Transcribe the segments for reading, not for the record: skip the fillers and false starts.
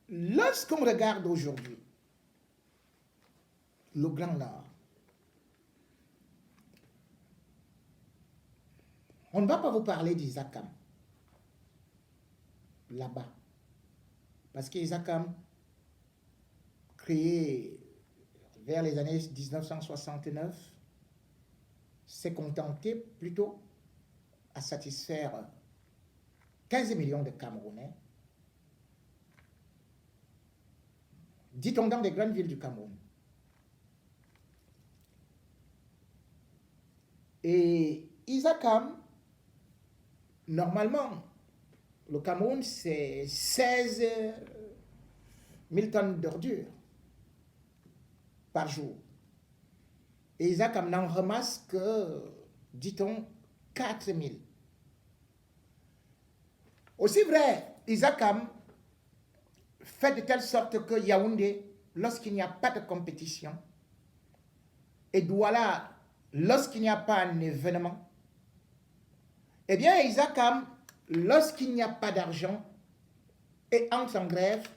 lorsqu'on regarde aujourd'hui le Grand Nord, on ne va pas vous parler d'Isakam là-bas. Parce qu'Isakam, créé vers les années 1969, s'est contenté plutôt à satisfaire 15 millions de Camerounais, dit-on dans des grandes villes du Cameroun. Et Isakam, normalement, le Cameroun, c'est 16 000 tonnes d'ordures par jour. Et Isakam n'en ramasse que, dit-on, 4 000. Aussi vrai, Isakam fait de telle sorte que Yaoundé, lorsqu'il n'y a pas de compétition, et Douala, lorsqu'il n'y a pas un événement, eh bien, Isakam, lorsqu'il n'y a pas d'argent et entre en grève,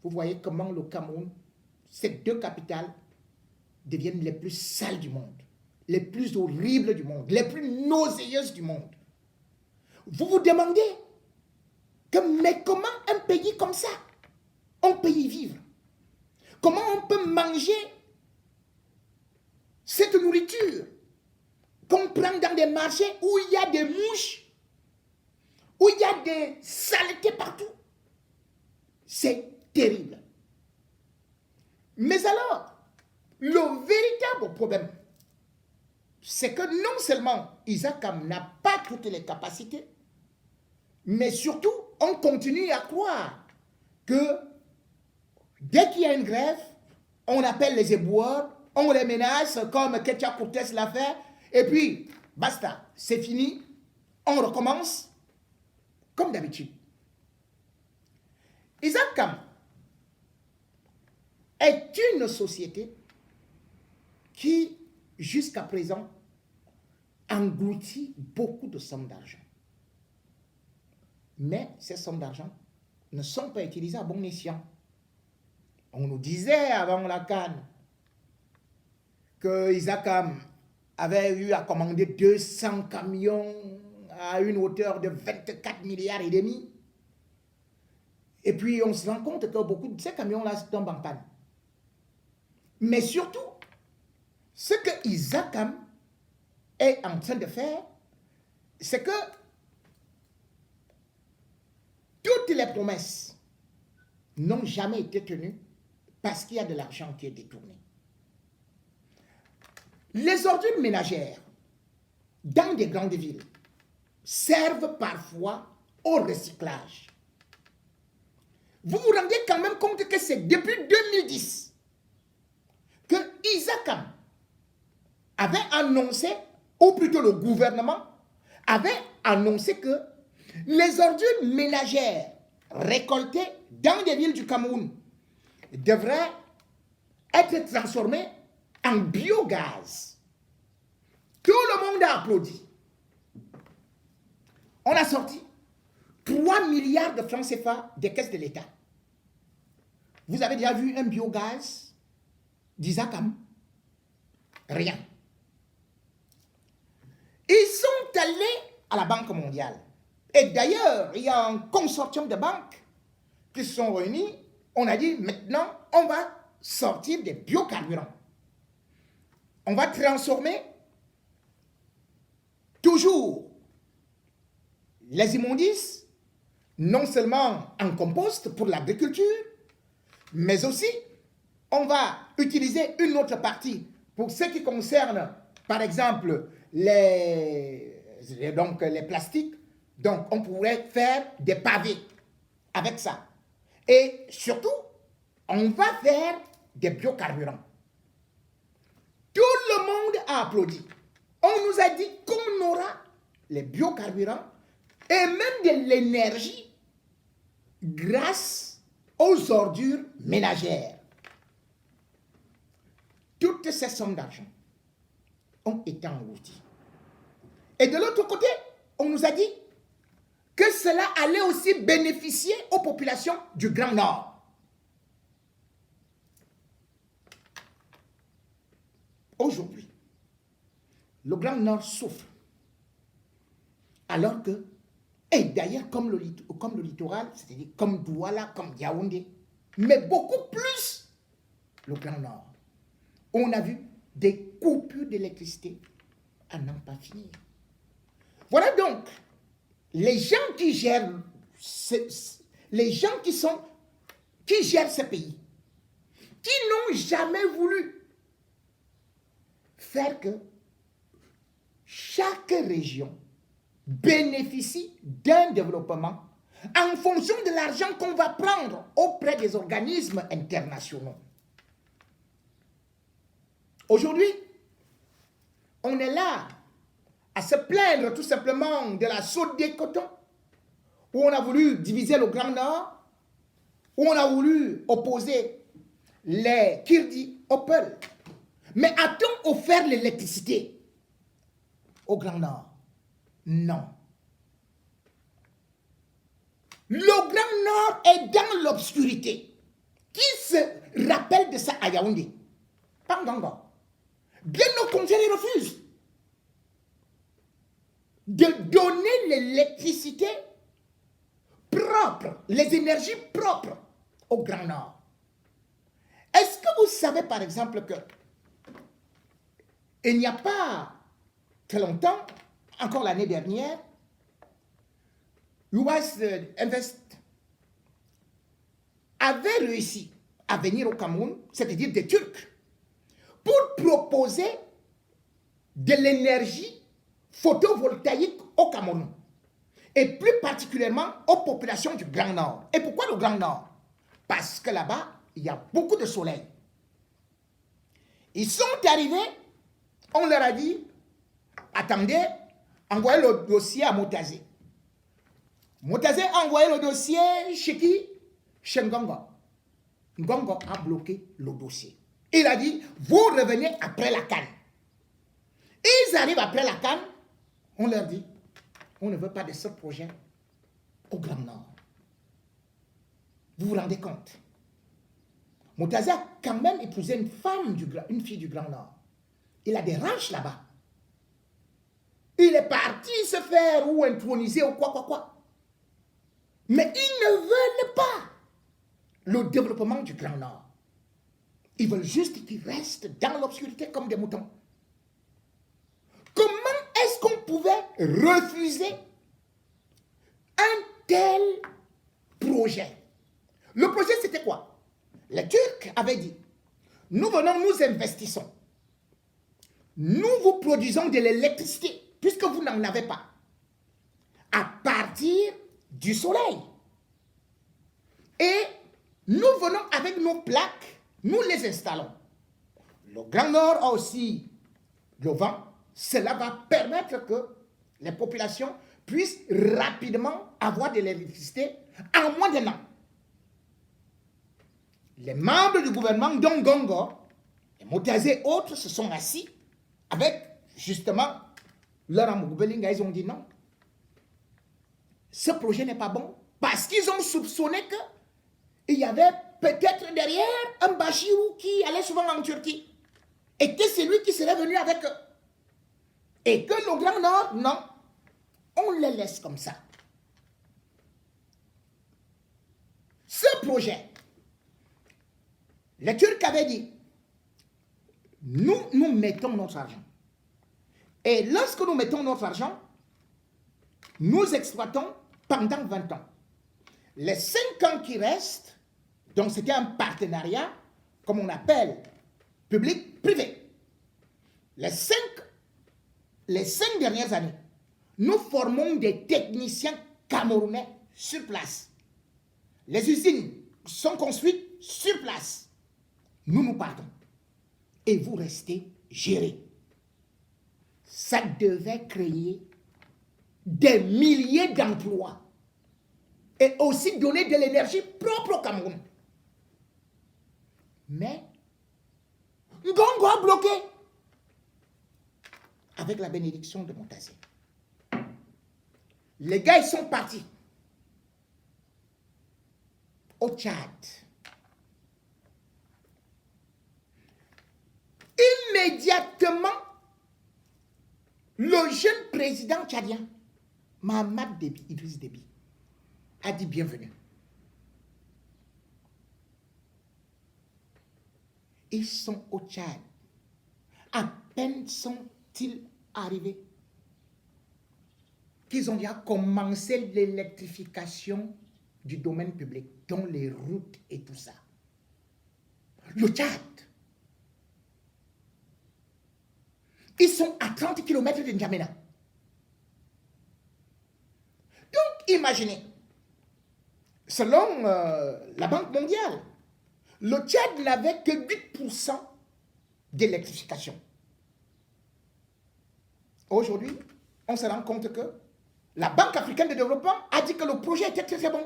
vous voyez comment le Cameroun, ces deux capitales, deviennent les plus sales du monde, les plus horribles du monde, les plus nauséeuses du monde. Vous vous demandez que, mais comment un pays comme ça, on peut y vivre? Comment on peut manger cette nourriture qu'on prend dans des marchés où il y a des mouches, où il y a des saletés partout? C'est terrible. Mais alors, le véritable problème, c'est que non seulement Isakam n'a pas toutes les capacités, mais surtout, on continue à croire que dès qu'il y a une grève, on appelle les éboueurs, on les menace comme Ketia Cortés l'a fait, et puis, basta, c'est fini, on recommence comme d'habitude. Isakam est une société qui, jusqu'à présent, engloutit beaucoup de sommes d'argent. Mais ces sommes d'argent ne sont pas utilisées à bon escient. On nous disait avant la CAN que Isakam avait eu à commander 200 camions à une hauteur de 24 milliards et demi. Et puis on se rend compte que beaucoup de ces camions-là tombent en panne. Mais surtout, ce que Isakam est en train de faire, c'est que toutes les promesses n'ont jamais été tenues parce qu'il y a de l'argent qui est détourné. Les ordures ménagères dans des grandes villes servent parfois au recyclage. Vous vous rendez quand même compte que c'est depuis 2010 que Isakam avait annoncé, ou plutôt le gouvernement avait annoncé que les ordures ménagères récoltées dans des villes du Cameroun devraient être transformées en biogaz. Tout le monde a applaudi. On a sorti 3 milliards de francs CFA des caisses de l'État. Vous avez déjà vu un biogaz d'Isakam? Rien. Ils sont allés à la Banque mondiale. Et d'ailleurs, il y a un consortium de banques qui se sont réunis. On a dit, maintenant, on va sortir des biocarburants. On va transformer toujours les immondices, non seulement en compost pour l'agriculture, mais aussi, on va utiliser une autre partie pour ce qui concerne, par exemple, les plastiques. Donc, on pourrait faire des pavés avec ça. Et surtout, on va faire des biocarburants. Tout le monde a applaudi. On nous a dit qu'on aura les biocarburants et même de l'énergie grâce aux ordures ménagères. Toutes ces sommes d'argent ont été englouties. Et de l'autre côté, on nous a dit que cela allait aussi bénéficier aux populations du Grand Nord. aujourd'hui, le Grand Nord souffre. Alors que, et d'ailleurs comme le littoral, c'est-à-dire comme Douala, comme Yaoundé, mais beaucoup plus le Grand Nord. On a vu des coupures d'électricité à n'en pas finir. Voilà donc les gens qui gèrent les gens qui gèrent ce pays, qui n'ont jamais voulu faire que chaque région bénéficie d'un développement en fonction de l'argent qu'on va prendre auprès des organismes internationaux. Aujourd'hui, on est là à se plaindre tout simplement de la saute des cotons, où on a voulu diviser le Grand Nord, où on a voulu opposer les Kirdi au Peul. Mais a-t-on offert l'électricité au Grand Nord? Non. Le Grand Nord est dans l'obscurité. Qui se rappelle de ça à Yaoundé? Pas Nganga. Bien au contraire, ils refusent de donner l'électricité propre, les énergies propres au Grand Nord. Est-ce que vous savez par exemple que il n'y a pas très longtemps, encore l'année dernière, US Invest avait réussi à venir au Cameroun, c'est-à-dire des Turcs, pour proposer de l'énergie photovoltaïque au Cameroun, et plus particulièrement aux populations du Grand Nord. Et pourquoi le Grand Nord? Parce que là-bas, il y a beaucoup de soleil. Ils sont arrivés, on leur a dit, attendez, envoyez le dossier à Motazé. Motazé a envoyé le dossier chez qui? Chez Ngongo. Ngongo a bloqué le dossier. Il a dit, vous revenez après la CAN. Ils arrivent après la CAN, on leur dit, on ne veut pas de ce projet au Grand Nord. Vous vous rendez compte? Motazé a quand même épousé une fille du Grand Nord. Il a des ranchs là-bas. Il est parti se faire ou introniser ou quoi. Mais ils ne veulent pas le développement du Grand Nord. Ils veulent juste qu'il reste dans l'obscurité comme des moutons. Comment est-ce qu'on pouvait refuser un tel projet? Le projet, c'était quoi? Les Turcs avaient dit, nous venons, nous investissons. Nous vous produisons de l'électricité, puisque vous n'en avez pas, à partir du soleil. Et nous venons avec nos plaques, nous les installons. Le Grand Nord a aussi le vent. Cela va permettre que les populations puissent rapidement avoir de l'électricité en moins d'un an. Les membres du gouvernement, dont Ngongo, et Motazé et autres, se sont assis avec, justement, Laurent Mougbelinga. Ils ont dit non. Ce projet n'est pas bon parce qu'ils ont soupçonné qu'il y avait peut-être derrière un Bachirou qui allait souvent en Turquie et que c'est lui qui serait venu avec eux. Et que le Grand Nord, non, on le laisse comme ça. Ce projet, les Turcs avaient dit, nous mettons notre argent. Et lorsque nous mettons notre argent, nous exploitons pendant 20 ans. Les 5 ans qui restent, donc c'était un partenariat, comme on appelle, public-privé. Les 5 dernières années, nous formons des techniciens camerounais sur place. Les usines sont construites sur place. Nous partons. Et vous restez gérés. Ça devait créer des milliers d'emplois et aussi donner de l'énergie propre au Cameroun. Mais Ngongo a bloqué avec la bénédiction de Motazé. Les gars, ils sont partis au Tchad. immédiatement, le jeune président tchadien, Mahamat Déby, Idriss Déby, a dit bienvenue. Ils sont au Tchad. À peine sont-ils arrivés qu'ils ont déjà commencé l'électrification du domaine public, dont les routes et tout ça. Le Tchad. Ils sont à 30 km de N'Djamena. Donc, imaginez, selon la Banque mondiale, le Tchad n'avait que 8% d'électrification. Aujourd'hui, on se rend compte que la Banque africaine de développement a dit que le projet était très très bon.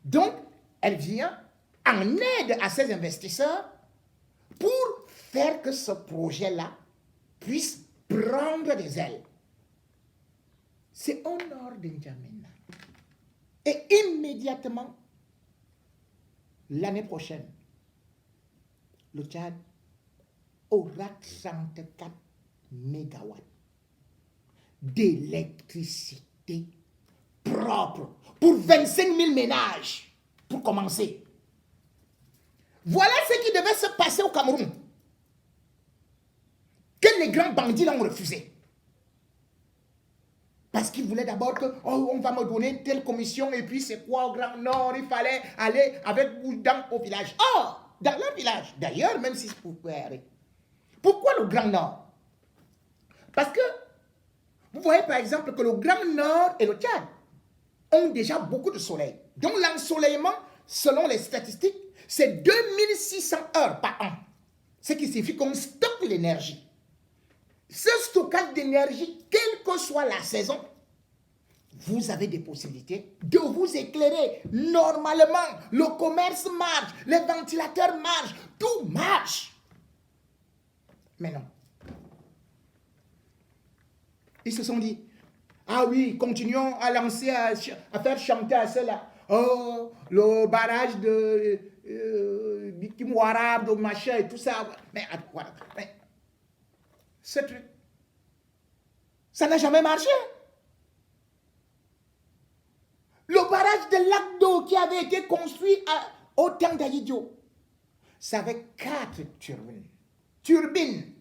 Donc, elle vient en aide à ces investisseurs pour faire que ce projet-là puisse prendre des ailes. C'est au nord de N'Djamena. Et immédiatement, l'année prochaine, le Tchad aura 34 mégawatts d'électricité propre pour 25 000 ménages, pour commencer. Voilà ce qui devait se passer au Cameroun, que les grands bandits l'ont refusé. Parce qu'ils voulaient d'abord que, oh, on va me donner telle commission, et puis c'est quoi au Grand Nord, il fallait aller avec Bouddha au village. Oh, dans leur village, d'ailleurs, même si c'est pour aller. Pourquoi le Grand Nord? Parce que, vous voyez par exemple que le Grand Nord et le Tchad ont déjà beaucoup de soleil. Donc l'ensoleillement, selon les statistiques, c'est 2600 heures par an. Ce qui signifie qu'on stocke l'énergie. Ce stockage d'énergie, quelle que soit la saison, vous avez des possibilités de vous éclairer. Normalement, le commerce marche, les ventilateurs marchent, tout marche. Mais non. Ils se sont dit, ah oui, continuons à lancer, à faire chanter à cela. Oh, le barrage de Kimwara, de machin et tout ça. Mais voilà. Mais, ce truc, ça n'a jamais marché. Le barrage de lac d'eau qui avait été construit au temps d'Aïdjo, ça avait 4 turbines.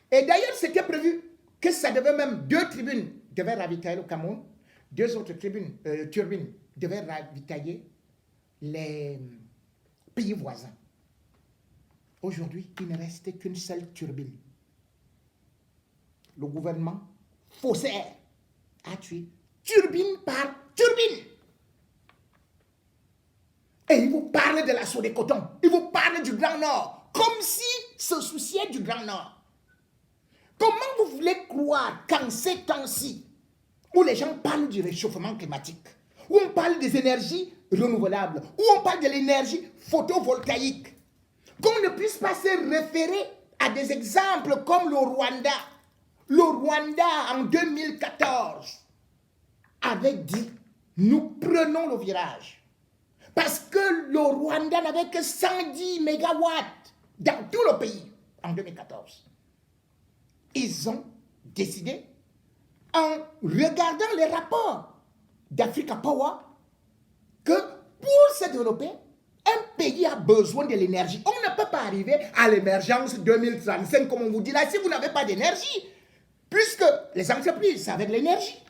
Et d'ailleurs, c'était prévu que ça devait même 2 turbines devaient ravitailler le Cameroun, 2 autres turbines devaient ravitailler les pays voisins. Aujourd'hui, il ne restait qu'une seule turbine. Le gouvernement faussaire a tué turbine par turbine. Et il vous parle de la Soie des Cotons, il vous parle du Grand Nord, comme si se souciait du Grand Nord. Comment vous voulez croire qu'en ces temps-ci, où les gens parlent du réchauffement climatique, où on parle des énergies renouvelables, où on parle de l'énergie photovoltaïque, qu'on ne puisse pas se référer à des exemples comme le Rwanda? Le Rwanda, en 2014, avait dit, nous prenons le virage. Parce que le Rwanda n'avait que 110 mégawatts dans tout le pays en 2014. Ils ont décidé, en regardant les rapports d'Africa Power, que pour se développer, un pays a besoin de l'énergie. On ne peut pas arriver à l'émergence 2035, comme on vous dit là, si vous n'avez pas d'énergie. Puisque les entreprises, c'est avec l'énergie.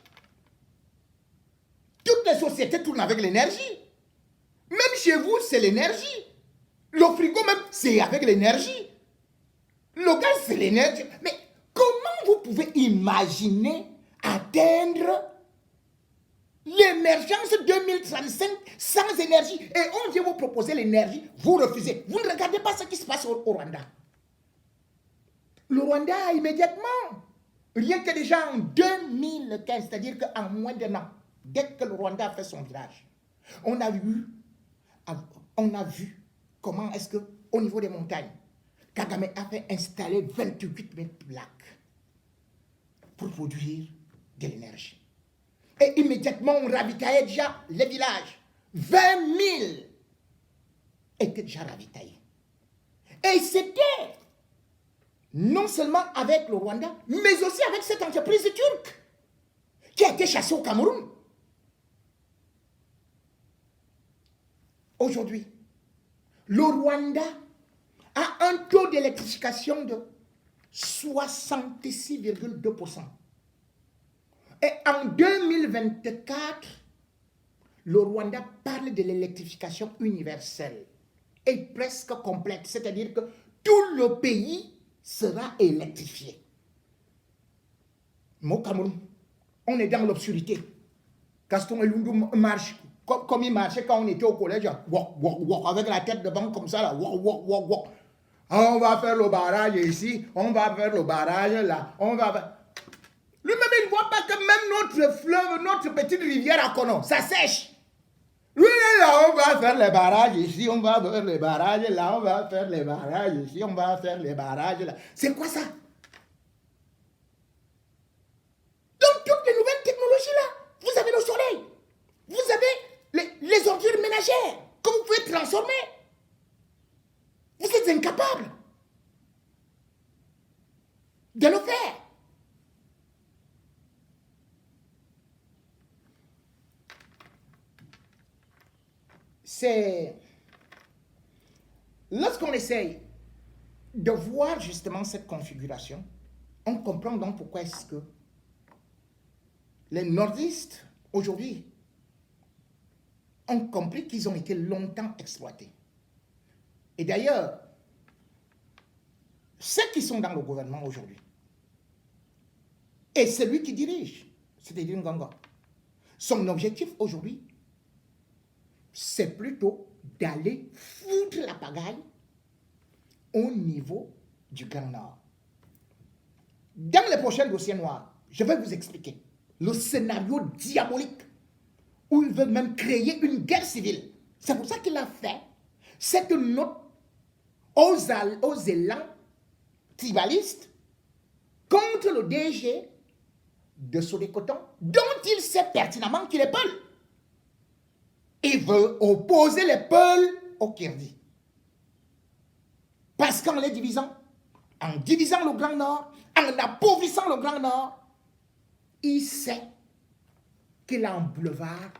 Toutes les sociétés tournent avec l'énergie. Même chez vous, c'est l'énergie. Le frigo même, c'est avec l'énergie. Le gaz, c'est l'énergie. Mais comment vous pouvez imaginer atteindre l'émergence 2035 sans énergie? Et on vient vous proposer l'énergie, vous refusez. Vous ne regardez pas ce qui se passe au Rwanda. Le Rwanda, immédiatement, rien que déjà en 2015, c'est-à-dire qu'en moins d'un an, dès que le Rwanda a fait son virage, on a vu comment est-ce que, au niveau des montagnes, Kagame a fait installer 28 000 lacs pour produire de l'énergie. Et immédiatement, on ravitaillait déjà les villages. 20 000 étaient déjà ravitaillés. Et c'était non seulement avec le Rwanda, mais aussi avec cette entreprise turque qui a été chassée au Cameroun. Aujourd'hui, le Rwanda a un taux d'électrification de 66,2%. Et en 2024, le Rwanda parle de l'électrification universelle et presque complète, c'est-à-dire que tout le pays sera électrifié. Mais au Cameroun, on est dans l'obscurité. Gaston Elundu marche comme il marchait quand on était au collège, avec la tête devant comme ça, là, on va faire le barrage ici, on va faire le barrage là, on va faire... Lui-même, il ne voit pas que même notre fleuve, notre petite rivière à Kono, ça sèche. Lui, là, on va faire les barrages ici, on va faire les barrages là, on va faire les barrages ici, on va faire les barrages là. C'est quoi ça? Donc, toutes les nouvelles technologies là, vous avez le soleil, vous avez les ordures ménagères que vous pouvez transformer. Vous êtes incapables de le faire. C'est lorsqu'on essaye de voir justement cette configuration, on comprend donc pourquoi est-ce que les nordistes aujourd'hui ont compris qu'ils ont été longtemps exploités. Et d'ailleurs, ceux qui sont dans le gouvernement aujourd'hui, et celui qui dirige, c'est-à-dire Nganga, son objectif aujourd'hui, c'est plutôt d'aller foutre la pagaille au niveau du Grand Nord. Dans les prochains dossiers noirs, je vais vous expliquer le scénario diabolique où il veut même créer une guerre civile. C'est pour ça qu'il a fait cette note aux élans tribalistes contre le DG de Sodécoton, dont il sait pertinemment qu'il est Peul. Il veut opposer les Peuls aux Kirdi. Parce qu'en les divisant, en divisant le Grand Nord, en appauvrissant le Grand Nord, il sait qu'il a un boulevard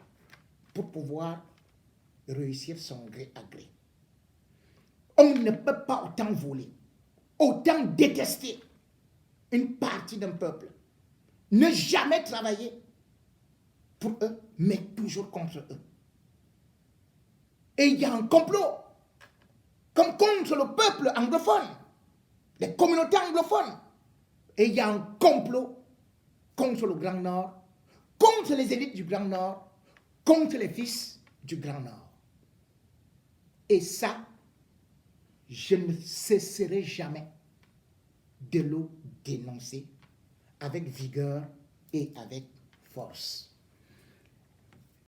pour pouvoir réussir son gré à gré. On ne peut pas autant voler, autant détester une partie d'un peuple, ne jamais travailler pour eux, mais toujours contre eux. Et il y a un complot, comme contre le peuple anglophone, les communautés anglophones. Et il y a un complot contre le Grand Nord, contre les élites du Grand Nord, contre les fils du Grand Nord. Et ça, je ne cesserai jamais de le dénoncer avec vigueur et avec force.